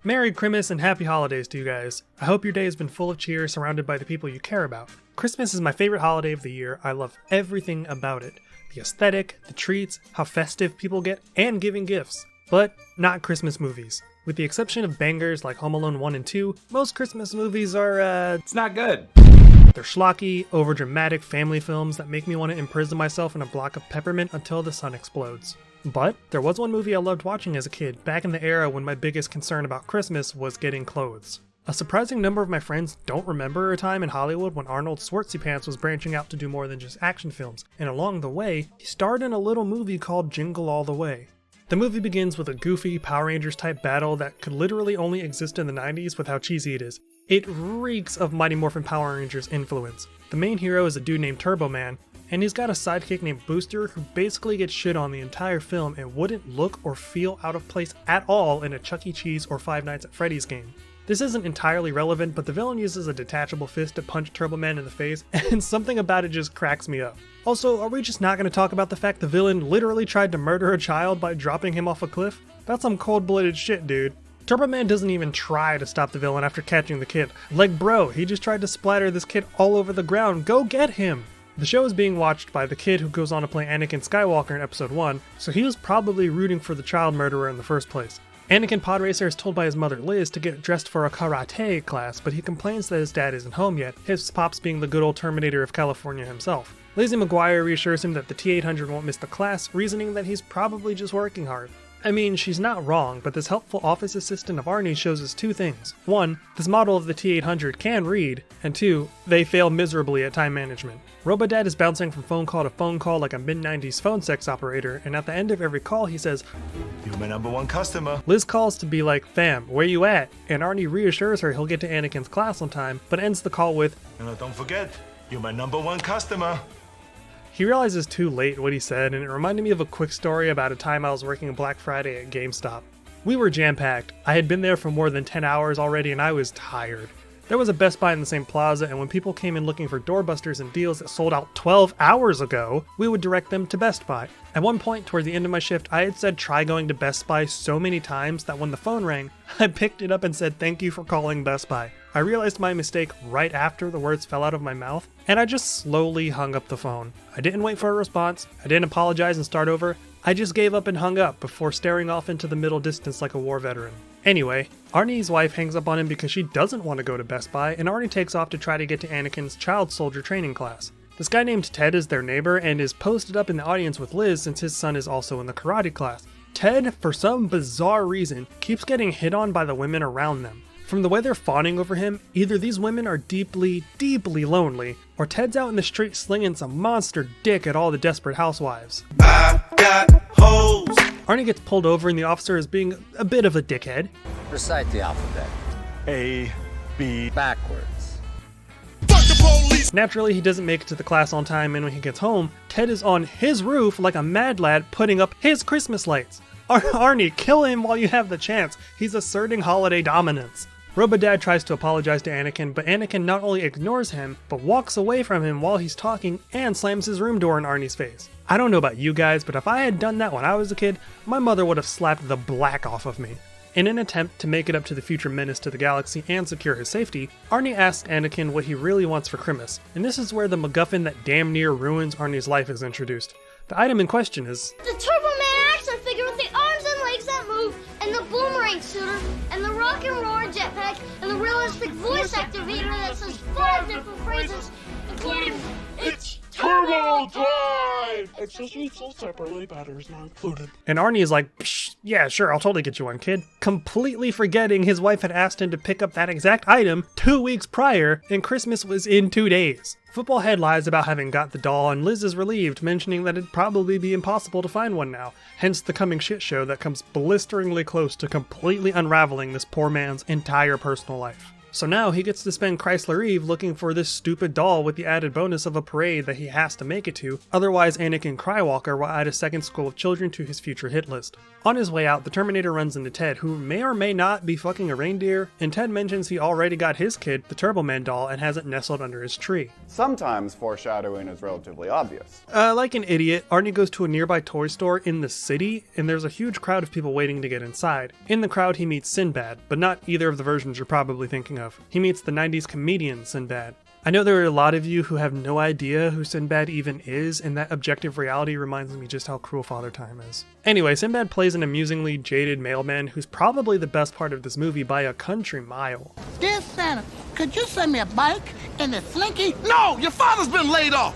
Merry Crimmus and happy holidays to you guys. I hope your day has been full of cheer, surrounded by the people you care about. Christmas is my favorite holiday of the year. I love everything about it. The aesthetic, the treats, how festive people get, and giving gifts. But not Christmas movies. With the exception of bangers like Home Alone 1 and 2, most Christmas movies are, It's not good. They're schlocky, overdramatic family films that make me want to imprison myself in a block of peppermint until the sun explodes. But there was one movie I loved watching as a kid, back in the era when my biggest concern about Christmas was getting clothes. A surprising number of my friends don't remember a time in Hollywood when Arnold Schwarzenegger was branching out to do more than just action films, and along the way, he starred in a little movie called Jingle All the Way. The movie begins with a goofy Power Rangers type battle that could literally only exist in the 90s with how cheesy it is. It reeks of Mighty Morphin Power Rangers influence. The main hero is a dude named Turbo Man, and he's got a sidekick named Booster who basically gets shit on the entire film and wouldn't look or feel out of place at all in a Chuck E. Cheese or Five Nights at Freddy's game. This isn't entirely relevant, but the villain uses a detachable fist to punch Turbo Man in the face, and something about it just cracks me up. Also, are we just not going to talk about the fact the villain literally tried to murder a child by dropping him off a cliff? That's some cold-blooded shit, dude. Turbo Man doesn't even try to stop the villain after catching the kid. Like, bro, he just tried to splatter this kid all over the ground. Go get him! The show is being watched by the kid who goes on to play Anakin Skywalker in episode 1, so he was probably rooting for the child murderer in the first place. Anakin Podracer is told by his mother Liz to get dressed for a karate class, but he complains that his dad isn't home yet, his pops being the good old Terminator of California himself. Lizzie McGuire reassures him that the T-800 won't miss the class, reasoning that he's probably just working hard. I mean, she's not wrong, but this helpful office assistant of Arnie shows us two things. One, this model of the T-800 can read, and two, they fail miserably at time management. Robodad is bouncing from phone call to phone call like a mid-90s phone sex operator, and at the end of every call he says, "You're my number one customer." Liz calls to be like, "Fam, where you at?" And Arnie reassures her he'll get to Anakin's class on time, but ends the call with, "And don't forget, you're my number one customer." He realizes too late what he said, and it reminded me of a quick story about a time I was working Black Friday at GameStop. We were jam-packed. I had been there for more than 10 hours already, and I was tired. There was a Best Buy in the same plaza, and when people came in looking for doorbusters and deals that sold out 12 hours ago, we would direct them to Best Buy. At one point, toward the end of my shift, I had said try going to Best Buy so many times that when the phone rang, I picked it up and said thank you for calling Best Buy. I realized my mistake right after the words fell out of my mouth, and I just slowly hung up the phone. I didn't wait for a response, I didn't apologize and start over, I just gave up and hung up before staring off into the middle distance like a war veteran. Anyway, Arnie's wife hangs up on him because she doesn't want to go to Best Buy, and Arnie takes off to try to get to Anakin's child soldier training class. This guy named Ted is their neighbor and is posted up in the audience with Liz since his son is also in the karate class. Ted, for some bizarre reason, keeps getting hit on by the women around them. From the way they're fawning over him, either these women are deeply, deeply lonely, or Ted's out in the street slinging some monster dick at all the desperate housewives. I got hoes. Arnie gets pulled over and the officer is being a bit of a dickhead. Recite the alphabet. A, B. Backwards. Fuck the police. Naturally, he doesn't make it to the class on time, and when he gets home, Ted is on his roof like a mad lad putting up his Christmas lights. Arnie, kill him while you have the chance. He's asserting holiday dominance. Robodad tries to apologize to Anakin, but Anakin not only ignores him, but walks away from him while he's talking and slams his room door in Arnie's face. I don't know about you guys, but if I had done that when I was a kid, my mother would have slapped the black off of me. In an attempt to make it up to the future menace to the galaxy and secure his safety, Arnie asks Anakin what he really wants for Crimmus, and this is where the MacGuffin that damn near ruins Arnie's life is introduced. The item in question is the Turbo Man action figure with the arms and legs that move, and the boomerang shooter, and the rock and roll jetpack, and the realistic voice activator that says 5 different phrases, including "It's Turbo Time!" Accessories sold separately, batteries not included. And Arnie is like, psh, yeah, sure, I'll totally get you one, kid. Completely forgetting his wife had asked him to pick up that exact item 2 weeks prior, and Christmas was in 2 days. Footballhead lies about having got the doll, and Liz is relieved, mentioning that it'd probably be impossible to find one now, hence the coming shit show that comes blisteringly close to completely unraveling this poor man's entire personal life. So now he gets to spend Chrysler Eve looking for this stupid doll with the added bonus of a parade that he has to make it to, otherwise Anakin Skywalker will add a second school of children to his future hit list. On his way out, the Terminator runs into Ted, who may or may not be fucking a reindeer, and Ted mentions he already got his kid, the Turbo Man doll, and has it nestled under his tree. Sometimes foreshadowing is relatively obvious. Like an idiot, Arnie goes to a nearby toy store in the city, and there's a huge crowd of people waiting to get inside. In the crowd, he meets Sinbad, but not either of the versions you're probably thinking of. He meets the 90s comedian Sinbad. I know there are a lot of you who have no idea who Sinbad even is, and that objective reality reminds me just how cruel Father Time is. Anyway, Sinbad plays an amusingly jaded mailman who's probably the best part of this movie by a country mile. Dear Santa, could you send me a bike and a slinky? No, your father's been laid off.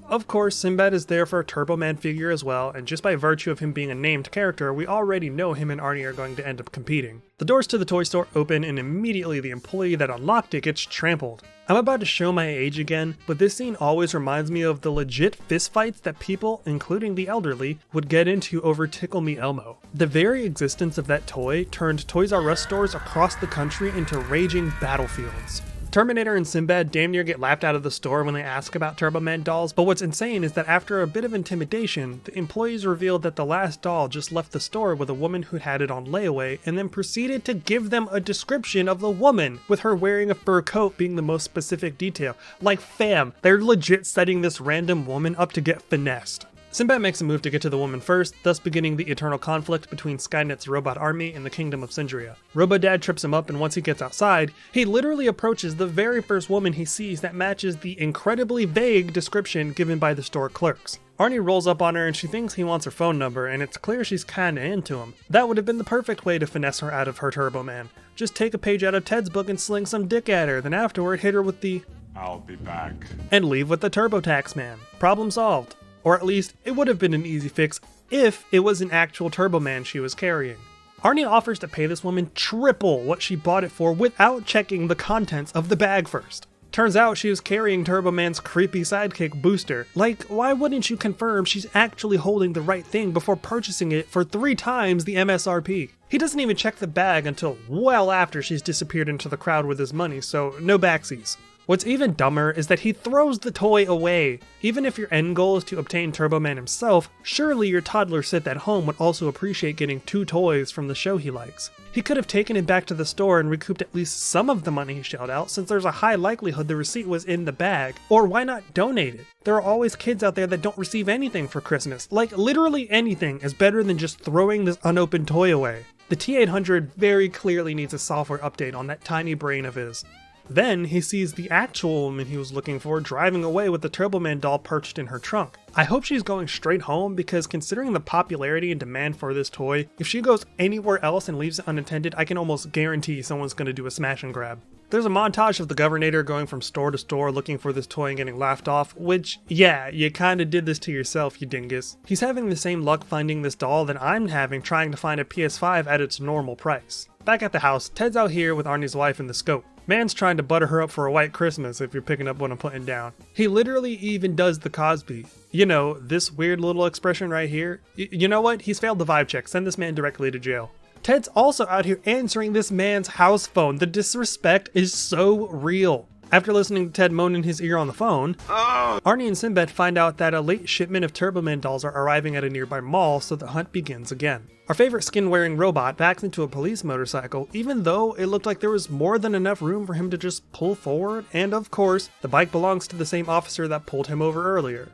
Of course, Sinbad is there for a Turbo Man figure as well, and just by virtue of him being a named character, we already know him and Arnie are going to end up competing. The doors to the toy store open, and immediately the employee that unlocked it gets trampled. I'm about to show my age again, but this scene always reminds me of the legit fistfights that people, including the elderly, would get into over Tickle Me Elmo. The very existence of that toy turned Toys R Us stores across the country into raging battlefields. Terminator and Sinbad damn near get laughed out of the store when they ask about Turbo Man dolls, but what's insane is that after a bit of intimidation, the employees revealed that the last doll just left the store with a woman who had it on layaway, and then proceeded to give them a description of the woman, with her wearing a fur coat being the most specific detail. Like fam, they're legit setting this random woman up to get finessed. Sinbad makes a move to get to the woman first, thus beginning the eternal conflict between Skynet's robot army and the Kingdom of Syndria. Robodad trips him up, and once he gets outside, he literally approaches the very first woman he sees that matches the incredibly vague description given by the store clerks. Arnie rolls up on her and she thinks he wants her phone number, and it's clear she's kinda into him. That would have been the perfect way to finesse her out of her Turbo Man. Just take a page out of Ted's book and sling some dick at her, then afterward hit her with the I'll be back. and leave with the TurboTax Man. Problem solved. Or at least, it would have been an easy fix if it was an actual Turbo Man she was carrying. Arnie offers to pay this woman triple what she bought it for without checking the contents of the bag first. Turns out she was carrying Turbo Man's creepy sidekick Booster. Like, why wouldn't you confirm she's actually holding the right thing before purchasing it for 3 times the MSRP? He doesn't even check the bag until well after she's disappeared into the crowd with his money, so no backsies. What's even dumber is that he throws the toy away. Even if your end goal is to obtain Turbo Man himself, surely your toddler Sith at home would also appreciate getting 2 toys from the show he likes. He could have taken it back to the store and recouped at least some of the money he shelled out, since there's a high likelihood the receipt was in the bag. Or why not donate it? There are always kids out there that don't receive anything for Christmas. Like, literally anything is better than just throwing this unopened toy away. The T-800 very clearly needs a software update on that tiny brain of his. Then he sees the actual woman he was looking for driving away with the Turbo Man doll perched in her trunk. I hope she's going straight home, because considering the popularity and demand for this toy, if she goes anywhere else and leaves it unattended, I can almost guarantee someone's going to do a smash and grab. There's a montage of the Governator going from store to store looking for this toy and getting laughed off, which, yeah, you kinda did this to yourself, you dingus. He's having the same luck finding this doll that I'm having trying to find a PS5 at its normal price. Back at the house, Ted's out here with Arnie's wife in the scope. Man's trying to butter her up for a white Christmas, if you're picking up what I'm putting down. He literally even does the Cosby. You know, this weird little expression right here. You know what? He's failed the vibe check. Send this man directly to jail. Ted's also out here answering this man's house phone. The disrespect is so real. After listening to Ted moan in his ear on the phone, Arnie and Sinbad find out that a late shipment of Turbo Man dolls are arriving at a nearby mall, so the hunt begins again. Our favorite skin-wearing robot backs into a police motorcycle, even though it looked like there was more than enough room for him to just pull forward, and of course, the bike belongs to the same officer that pulled him over earlier.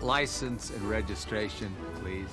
License and registration, please.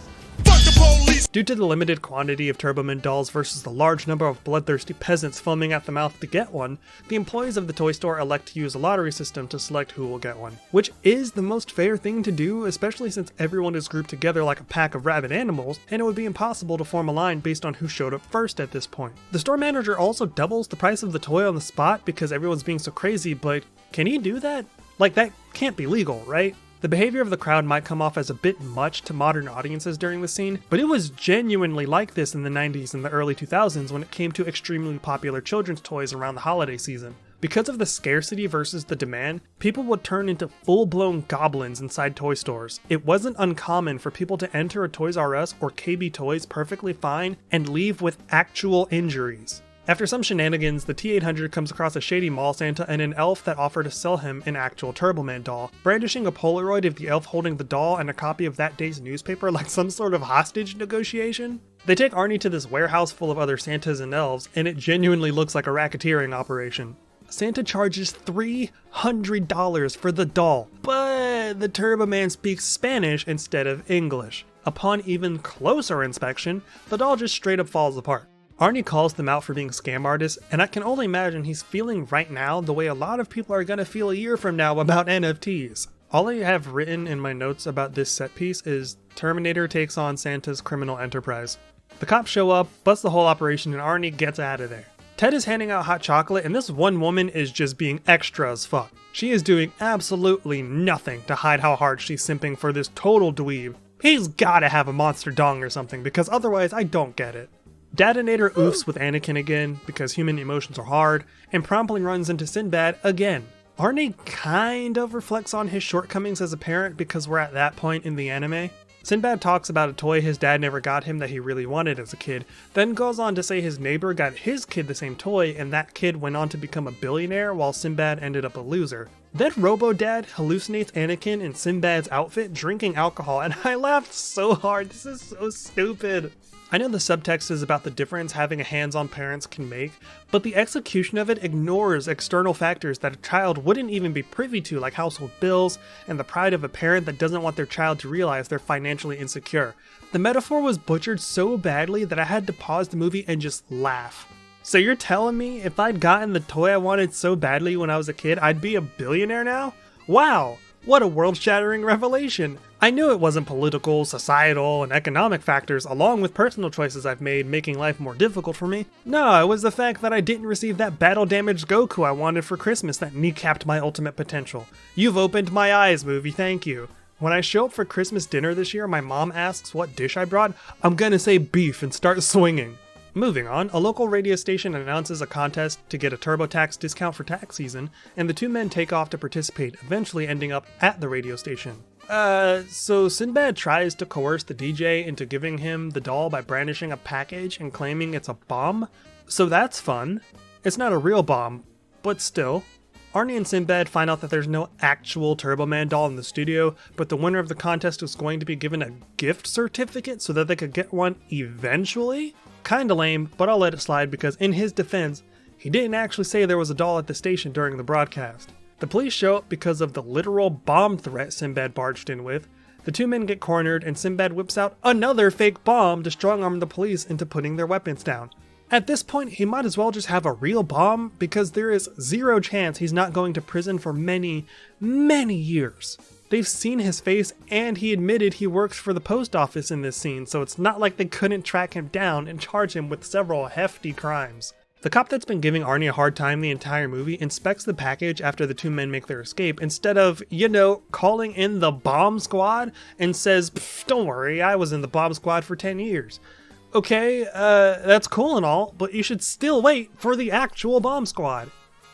Fuck the police. Due to the limited quantity of Turbo Man dolls versus the large number of bloodthirsty peasants foaming at the mouth to get one, the employees of the toy store elect to use a lottery system to select who will get one. Which is the most fair thing to do, especially since everyone is grouped together like a pack of rabid animals, and it would be impossible to form a line based on who showed up first at this point. The store manager also doubles the price of the toy on the spot because everyone's being so crazy, but can he do that? Like, that can't be legal, right? The behavior of the crowd might come off as a bit much to modern audiences during the scene, but it was genuinely like this in the 90s and the early 2000s when it came to extremely popular children's toys around the holiday season. Because of the scarcity versus the demand, people would turn into full-blown goblins inside toy stores. It wasn't uncommon for people to enter a Toys R Us or KB Toys perfectly fine and leave with actual injuries. After some shenanigans, the T-800 comes across a shady mall Santa and an elf that offer to sell him an actual Turbo Man doll, brandishing a Polaroid of the elf holding the doll and a copy of that day's newspaper like some sort of hostage negotiation. They take Arnie to this warehouse full of other Santas and elves, and it genuinely looks like a racketeering operation. Santa charges $300 for the doll, but the Turbo Man speaks Spanish instead of English. Upon even closer inspection, the doll just straight up falls apart. Arnie calls them out for being scam artists, and I can only imagine he's feeling right now the way a lot of people are gonna feel a year from now about NFTs. All I have written in my notes about this set piece is Terminator takes on Santa's criminal enterprise. The cops show up, bust the whole operation, and Arnie gets out of there. Ted is handing out hot chocolate, and this one woman is just being extra as fuck. She is doing absolutely nothing to hide how hard she's simping for this total dweeb. He's gotta have a monster dong or something, because otherwise I don't get it. Dadinator oofs with Anakin again, because human emotions are hard, and promptly runs into Sinbad again. Arnie kind of reflects on his shortcomings as a parent because we're at that point in the anime. Sinbad talks about a toy his dad never got him that he really wanted as a kid, then goes on to say his neighbor got his kid the same toy and that kid went on to become a billionaire while Sinbad ended up a loser. Then Robo-Dad hallucinates Anakin in Sinbad's outfit drinking alcohol, and I laughed so hard. This is so stupid. I know the subtext is about the difference having a hands-on parents can make, but the execution of it ignores external factors that a child wouldn't even be privy to, like household bills and the pride of a parent that doesn't want their child to realize they're financially insecure. The metaphor was butchered so badly that I had to pause the movie and just laugh. So you're telling me if I'd gotten the toy I wanted so badly when I was a kid, I'd be a billionaire now? Wow, what a world-shattering revelation! I knew it wasn't political, societal, and economic factors along with personal choices I've made making life more difficult for me. No, it was the fact that I didn't receive that battle-damaged Goku I wanted for Christmas that kneecapped my ultimate potential. You've opened my eyes, movie, thank you. When I show up for Christmas dinner this year, my mom asks what dish I brought, I'm gonna say beef and start swinging. Moving on, a local radio station announces a contest to get a TurboTax discount for tax season, and the two men take off to participate, eventually ending up at the radio station. So Sinbad tries to coerce the DJ into giving him the doll by brandishing a package and claiming it's a bomb. So that's fun. It's not a real bomb, but still. Arnie and Sinbad find out that there's no actual Turbo Man doll in the studio, but the winner of the contest was going to be given a gift certificate so that they could get one eventually? Kinda lame, but I'll let it slide because in his defense, he didn't actually say there was a doll at the station during the broadcast. The police show up because of the literal bomb threat Sinbad barged in with. The two men get cornered and Sinbad whips out another fake bomb to strong-arm the police into putting their weapons down. At this point, he might as well just have a real bomb because there is zero chance he's not going to prison for many, many years. They've seen his face and he admitted he works for the post office in this scene, so it's not like they couldn't track him down and charge him with several hefty crimes. The cop that's been giving Arnie a hard time the entire movie inspects the package after the two men make their escape instead of, calling in the bomb squad and says, don't worry, I was in the bomb squad for 10 years. Okay, that's cool and all, but you should still wait for the actual bomb squad.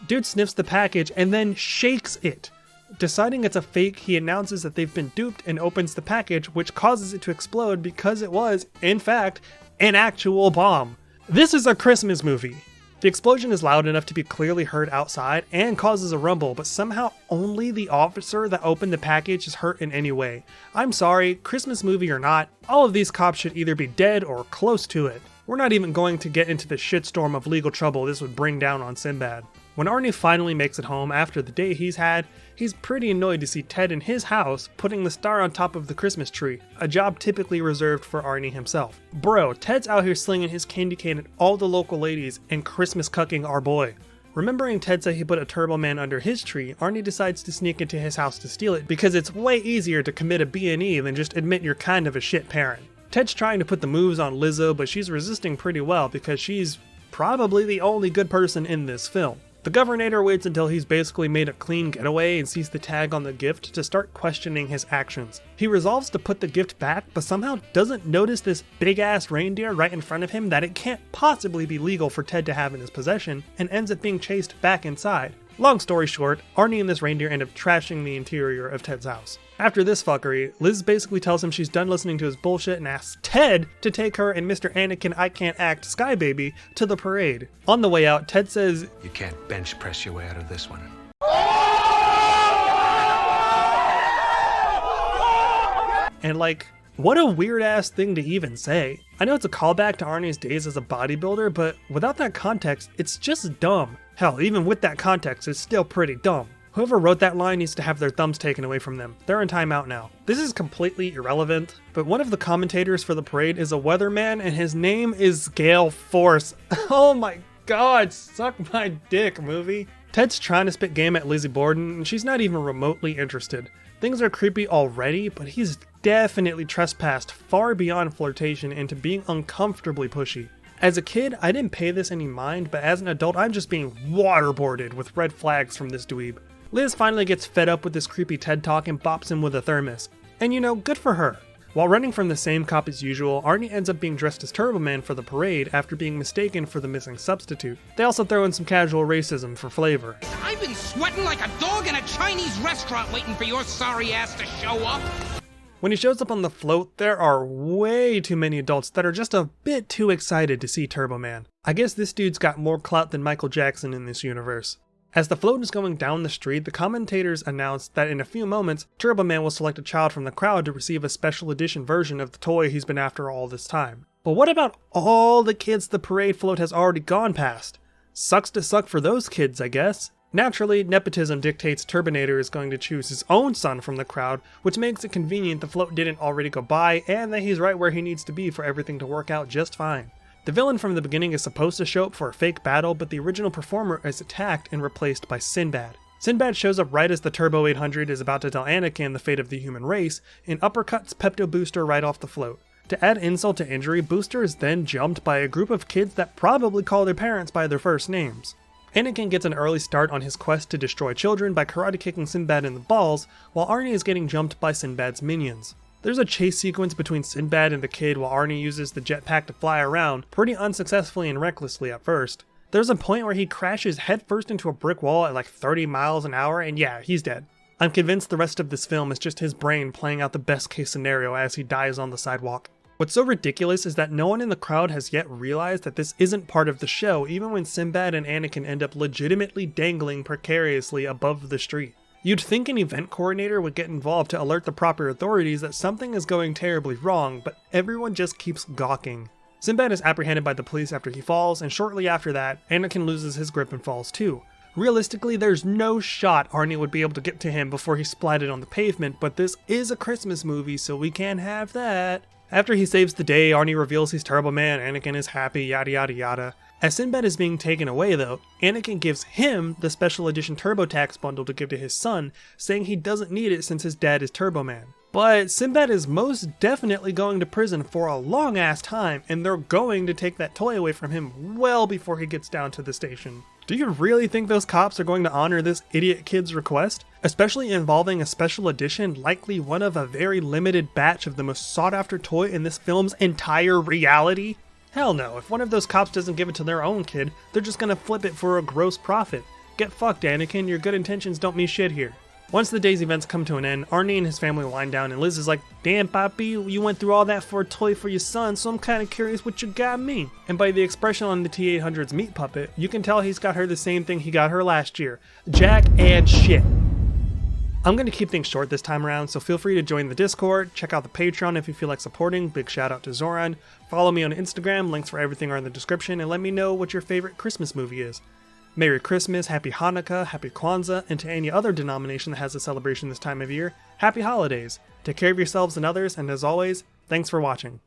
Dude sniffs the package and then shakes it. Deciding it's a fake, he announces that they've been duped and opens the package, which causes it to explode because it was, in fact, an actual bomb. This is a Christmas movie. The explosion is loud enough to be clearly heard outside and causes a rumble, but somehow only the officer that opened the package is hurt in any way. I'm sorry, Christmas movie or not, all of these cops should either be dead or close to it. We're not even going to get into the shitstorm of legal trouble this would bring down on Sinbad. When Arnie finally makes it home after the day he's had, he's pretty annoyed to see Ted in his house putting the star on top of the Christmas tree, a job typically reserved for Arnie himself. Bro, Ted's out here slinging his candy cane at all the local ladies and Christmas cucking our boy. Remembering Ted said he put a Turbo Man under his tree, Arnie decides to sneak into his house to steal it because it's way easier to commit a B&E than just admit you're kind of a shit parent. Ted's trying to put the moves on Lizzo, but she's resisting pretty well because she's probably the only good person in this film. The Governator waits until he's basically made a clean getaway and sees the tag on the gift to start questioning his actions. He resolves to put the gift back, but somehow doesn't notice this big-ass reindeer right in front of him that it can't possibly be legal for Ted to have in his possession, and ends up being chased back inside. Long story short, Arnie and this reindeer end up trashing the interior of Ted's house. After this fuckery, Liz basically tells him she's done listening to his bullshit and asks Ted to take her and Mr. Anakin I Can't Act Sky Baby to the parade. On the way out, Ted says, "You can't bench press your way out of this one." and like, what a weird ass thing to even say. I know it's a callback to Arnie's days as a bodybuilder, but without that context, it's just dumb. Hell, even with that context, it's still pretty dumb. Whoever wrote that line needs to have their thumbs taken away from them. They're in timeout now. This is completely irrelevant, but one of the commentators for the parade is a weatherman and his name is Gale Force. Oh my god, suck my dick, movie. Ted's trying to spit game at Lizzie Borden and she's not even remotely interested. Things are creepy already, but he's definitely trespassed far beyond flirtation into being uncomfortably pushy. As a kid, I didn't pay this any mind, but as an adult, I'm just being waterboarded with red flags from this dweeb. Liz finally gets fed up with this creepy TED talk and bops him with a thermos. And you know, good for her. While running from the same cop as usual, Arnie ends up being dressed as Turbo Man for the parade after being mistaken for the missing substitute. They also throw in some casual racism for flavor. I've been sweating like a dog in a Chinese restaurant waiting for your sorry ass to show up. When he shows up on the float, there are way too many adults that are just a bit too excited to see Turbo Man. I guess this dude's got more clout than Michael Jackson in this universe. As the float is going down the street, the commentators announce that in a few moments, Turbo Man will select a child from the crowd to receive a special edition version of the toy he's been after all this time. But what about all the kids the parade float has already gone past? Sucks to suck for those kids, I guess. Naturally, nepotism dictates Turbinator is going to choose his own son from the crowd, which makes it convenient the float didn't already go by and that he's right where he needs to be for everything to work out just fine. The villain from the beginning is supposed to show up for a fake battle, but the original performer is attacked and replaced by Sinbad. Sinbad shows up right as the Turbo 800 is about to tell Anakin the fate of the human race, and uppercuts Pepto Booster right off the float. To add insult to injury, Booster is then jumped by a group of kids that probably call their parents by their first names. Anakin gets an early start on his quest to destroy children by karate kicking Sinbad in the balls, while Arnie is getting jumped by Sinbad's minions. There's a chase sequence between Sinbad and the kid while Arnie uses the jetpack to fly around, pretty unsuccessfully and recklessly at first. There's a point where he crashes headfirst into a brick wall at like 30 miles an hour and yeah, he's dead. I'm convinced the rest of this film is just his brain playing out the best case scenario as he dies on the sidewalk. What's so ridiculous is that no one in the crowd has yet realized that this isn't part of the show, even when Sinbad and Anakin end up legitimately dangling precariously above the street. You'd think an event coordinator would get involved to alert the proper authorities that something is going terribly wrong, but everyone just keeps gawking. Sinbad is apprehended by the police after he falls, and shortly after that, Anakin loses his grip and falls too. Realistically, there's no shot Arnie would be able to get to him before he splatted on the pavement, but this is a Christmas movie, so we can't have that. After he saves the day, Arnie reveals he's Turbo Man, Anakin is happy, yada yada yada. As Sinbad is being taken away though, Anakin gives him the special edition TurboTax bundle to give to his son, saying he doesn't need it since his dad is Turbo Man. But Sinbad is most definitely going to prison for a long ass time, and they're going to take that toy away from him well before he gets down to the station. Do you really think those cops are going to honor this idiot kid's request? Especially involving a special edition, likely one of a very limited batch of the most sought after toy in this film's entire reality? Hell no, if one of those cops doesn't give it to their own kid, they're just gonna flip it for a gross profit. Get fucked, Anakin, your good intentions don't mean shit here. Once the day's events come to an end, Arnie and his family wind down and Liz is like, "Damn, Papi, you went through all that for a toy for your son, so I'm kinda curious what you got me." And by the expression on the T-800's meat puppet, you can tell he's got her the same thing he got her last year. Jack and shit. I'm going to keep things short this time around, so feel free to join the Discord, check out the Patreon if you feel like supporting, big shout out to Zoran, follow me on Instagram, links for everything are in the description, and let me know what your favorite Christmas movie is. Merry Christmas, Happy Hanukkah, Happy Kwanzaa, and to any other denomination that has a celebration this time of year, Happy Holidays. Take care of yourselves and others, and as always, thanks for watching.